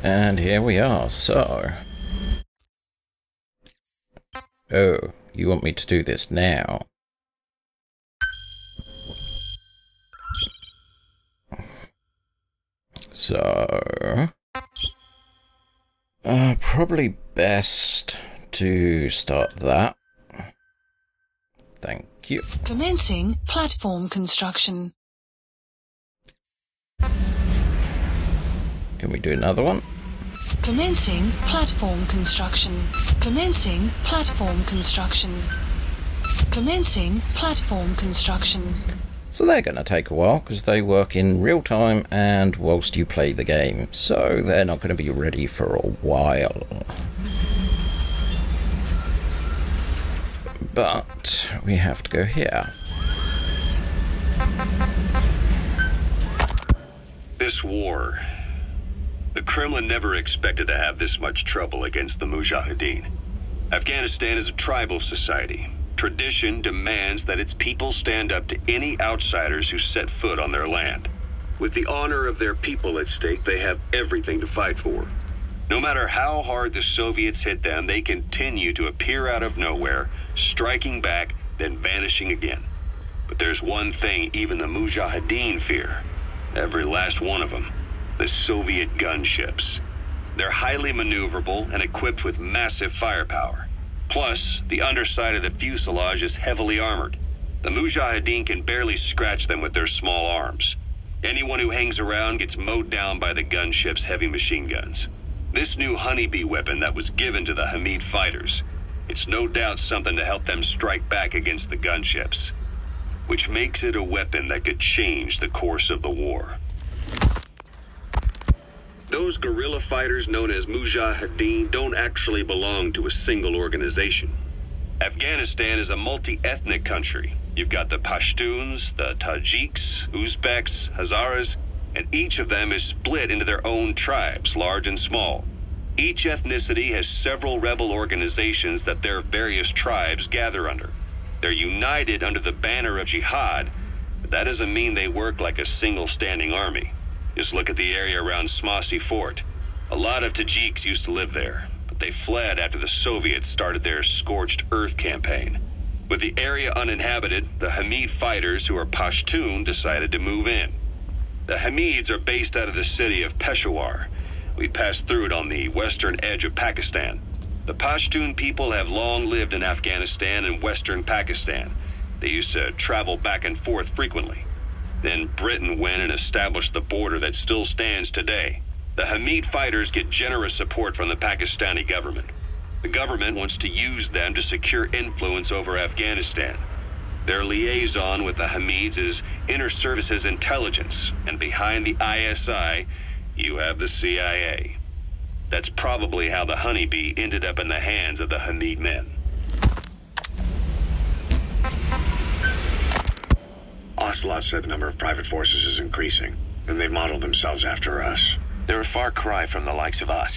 And here we are, so... Oh, you want me to do this now? So... probably best to start that. Thank you. Commencing platform construction. Can we do another one? Commencing platform construction. Commencing platform construction. Commencing platform construction. So they're going to take a while because they work in real time and whilst you play the game. So they're not going to be ready for a while. But we have to go here. This war. The Kremlin never expected to have this much trouble against the Mujahideen. Afghanistan is a tribal society. Tradition demands that its people stand up to any outsiders who set foot on their land. With the honor of their people at stake, they have everything to fight for. No matter how hard the Soviets hit them, they continue to appear out of nowhere, striking back, then vanishing again. But there's one thing even the Mujahideen fear. Every last one of them. The Soviet gunships. They're highly maneuverable and equipped with massive firepower. Plus, the underside of the fuselage is heavily armored. The Mujahideen can barely scratch them with their small arms. Anyone who hangs around gets mowed down by the gunship's heavy machine guns. This new honeybee weapon that was given to the Hamid fighters, it's no doubt something to help them strike back against the gunships, which makes it a weapon that could change the course of the war. Those guerrilla fighters known as Mujahideen don't actually belong to a single organization. Afghanistan is a multi-ethnic country. You've got the Pashtuns, the Tajiks, Uzbeks, Hazaras, and each of them is split into their own tribes, large and small. Each ethnicity has several rebel organizations that their various tribes gather under. They're united under the banner of jihad, but that doesn't mean they work like a single standing army. Just look at the area around Smasi Fort. A lot of Tajiks used to live there, but they fled after the Soviets started their Scorched Earth campaign. With the area uninhabited, the Hamid fighters, who are Pashtun, decided to move in. The Hamids are based out of the city of Peshawar. We passed through it on the western edge of Pakistan. The Pashtun people have long lived in Afghanistan and western Pakistan. They used to travel back and forth frequently. Then Britain went and established the border that still stands today. The Hamid fighters get generous support from the Pakistani government. The government wants to use them to secure influence over Afghanistan. Their liaison with the Hamids is Inter-Services Intelligence, and behind the ISI, you have the CIA. That's probably how the honeybee ended up in the hands of the Hamid men. Ocelot said the number of private forces is increasing, and they've modeled themselves after us. They're a far cry from the likes of us.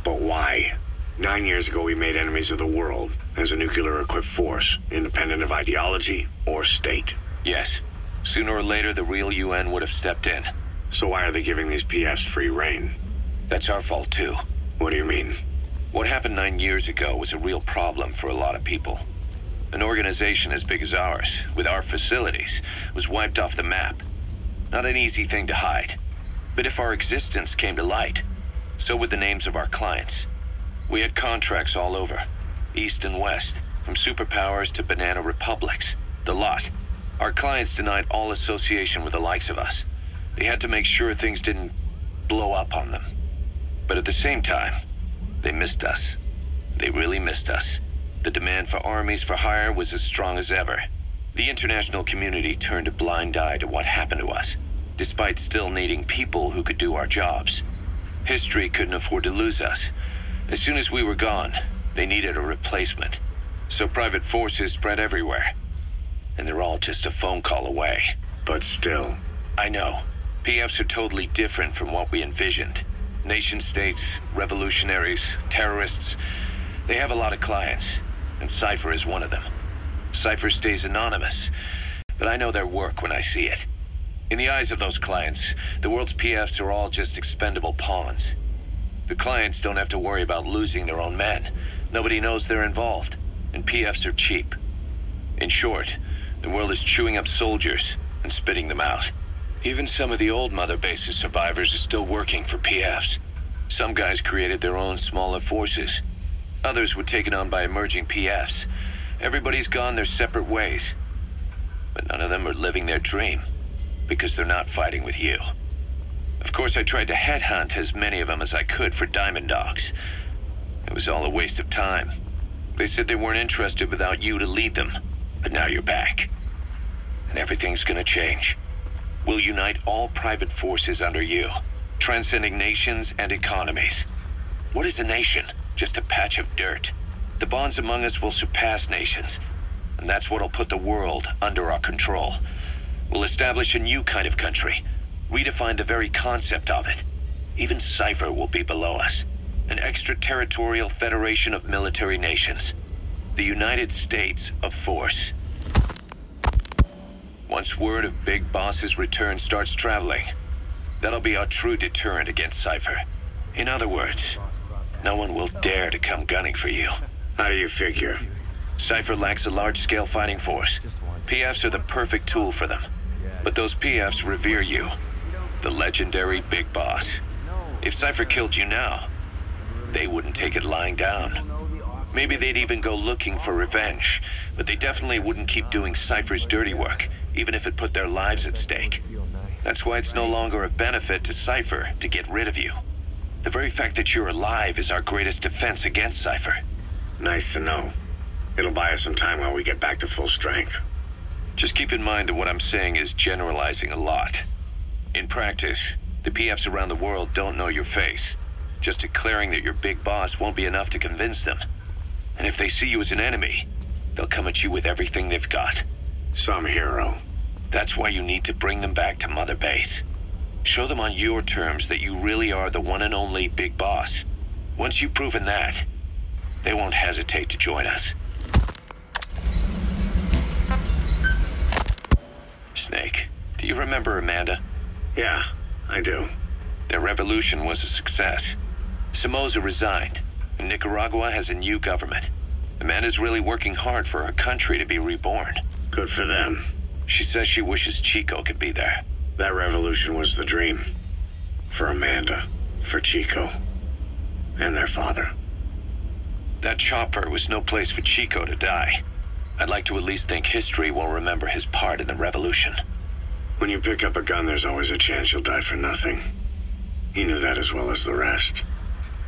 But why? 9 years ago we made enemies of the world as a nuclear-equipped force, independent of ideology or state. Yes. Sooner or later the real UN would have stepped in. So why are they giving these PFs free rein? That's our fault too. What do you mean? What happened 9 years ago was a real problem for a lot of people. An organization as big as ours, with our facilities, was wiped off the map. Not an easy thing to hide. But if our existence came to light, so would the names of our clients. We had contracts all over, east and west, from superpowers to banana republics, the lot. Our clients denied all association with the likes of us. They had to make sure things didn't blow up on them. But at the same time, they missed us. They really missed us. The demand for armies for hire was as strong as ever. The international community turned a blind eye to what happened to us, despite still needing people who could do our jobs. History couldn't afford to lose us. As soon as we were gone, they needed a replacement. So private forces spread everywhere. And they're all just a phone call away. But still. I know. PFs are totally different from what we envisioned. Nation-states, revolutionaries, terrorists. They have a lot of clients. And Cypher is one of them. Cypher stays anonymous, but I know their work when I see it. In the eyes of those clients, the world's PFs are all just expendable pawns. The clients don't have to worry about losing their own men. Nobody knows they're involved, and PFs are cheap. In short, the world is chewing up soldiers and spitting them out. Even some of the old Mother Base's survivors are still working for PFs. Some guys created their own smaller forces. Others were taken on by emerging PFs. Everybody's gone their separate ways. But none of them are living their dream, because they're not fighting with you. Of course, I tried to headhunt as many of them as I could for Diamond Dogs. It was all a waste of time. They said they weren't interested without you to lead them. But now you're back. And everything's gonna change. We'll unite all private forces under you, transcending nations and economies. What is a nation? Just a patch of dirt. The bonds among us will surpass nations. And that's what'll put the world under our control. We'll establish a new kind of country. Redefine the very concept of it. Even Cypher will be below us. An extraterritorial federation of military nations. The United States of Force. Once word of Big Boss's return starts traveling, that'll be our true deterrent against Cypher. In other words, no one will dare to come gunning for you. How do you figure? Cypher lacks a large-scale fighting force. PFs are the perfect tool for them. But those PFs revere you. The legendary Big Boss. If Cypher killed you now, they wouldn't take it lying down. Maybe they'd even go looking for revenge, but they definitely wouldn't keep doing Cypher's dirty work, even if it put their lives at stake. That's why it's no longer a benefit to Cypher to get rid of you. The very fact that you're alive is our greatest defense against Cypher. Nice to know. It'll buy us some time while we get back to full strength. Just keep in mind that what I'm saying is generalizing a lot. In practice, the PFs around the world don't know your face. Just declaring that you're Big Boss won't be enough to convince them. And if they see you as an enemy, they'll come at you with everything they've got. Some hero. That's why you need to bring them back to Mother Base. Show them on your terms that you really are the one and only Big Boss. Once you've proven that, they won't hesitate to join us. Snake, do you remember Amanda? Yeah, I do. Their revolution was a success. Somoza resigned, and Nicaragua has a new government. Amanda's really working hard for her country to be reborn. Good for them. She says she wishes Chico could be there. That revolution was the dream. For Amanda, for Chico, and their father. That chopper was no place for Chico to die. I'd like to at least think history will remember his part in the revolution. When you pick up a gun, there's always a chance you'll die for nothing. He knew that as well as the rest.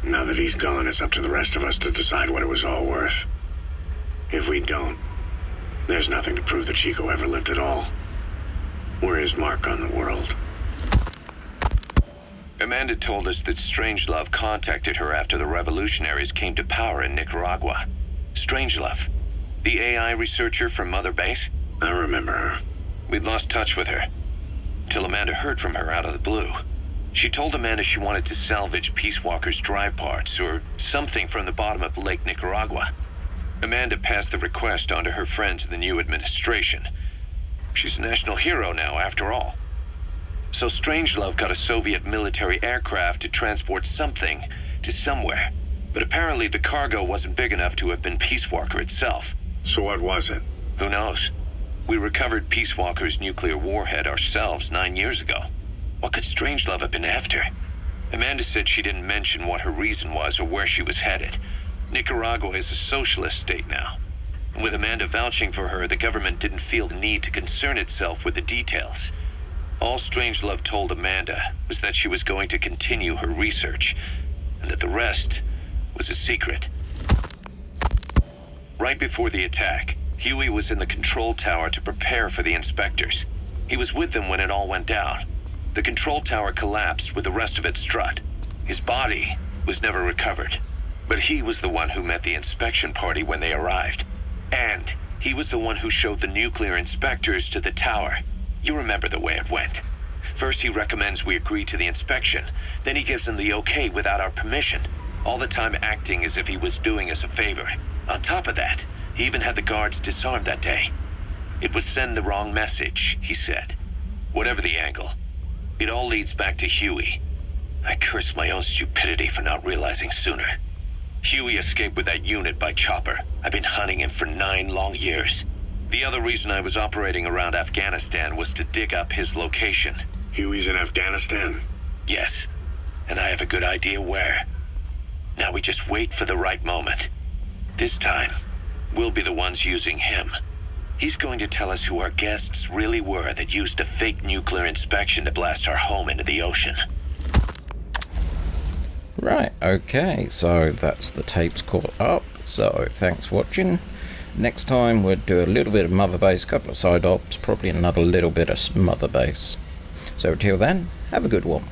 Now that he's gone, it's up to the rest of us to decide what it was all worth. If we don't, there's nothing to prove that Chico ever lived at all. We're his mark on the world. Amanda told us that Strangelove contacted her after the revolutionaries came to power in Nicaragua. Strangelove, the AI researcher from Mother Base? I remember her. We'd lost touch with her, till Amanda heard from her out of the blue. She told Amanda she wanted to salvage Peace Walker's drive parts, or something from the bottom of Lake Nicaragua. Amanda passed the request on to her friends in the new administration. She's a national hero now, after all. So Strangelove got a Soviet military aircraft to transport something to somewhere. But apparently the cargo wasn't big enough to have been Peace Walker itself. So what was it? Who knows? We recovered Peace Walker's nuclear warhead ourselves 9 years ago. What could Strangelove have been after? Amanda said she didn't mention what her reason was or where she was headed. Nicaragua is a socialist state now. And with Amanda vouching for her, the government didn't feel the need to concern itself with the details. All Strangelove told Amanda was that she was going to continue her research, and that the rest was a secret. Right before the attack, Huey was in the control tower to prepare for the inspectors. He was with them when it all went down. The control tower collapsed with the rest of its strut. His body was never recovered. But he was the one who met the inspection party when they arrived. And he was the one who showed the nuclear inspectors to the tower. You remember the way it went. First he recommends we agree to the inspection. Then he gives them the okay without our permission. All the time acting as if he was doing us a favor. On top of that, he even had the guards disarmed that day. It would send the wrong message, he said. Whatever the angle, it all leads back to Huey. I curse my own stupidity for not realizing sooner. Huey escaped with that unit by chopper. I've been hunting him for 9 long years. The other reason I was operating around Afghanistan was to dig up his location. Huey's in Afghanistan? Yes, and I have a good idea where. Now we just wait for the right moment. This time, we'll be the ones using him. He's going to tell us who our guests really were that used a fake nuclear inspection to blast our home into the ocean. Right, okay, so that's the tapes caught up. So thanks for watching. Next time we'll do a little bit of Mother Base, couple of side ops, probably another little bit of Mother Base. So until then, have a good one.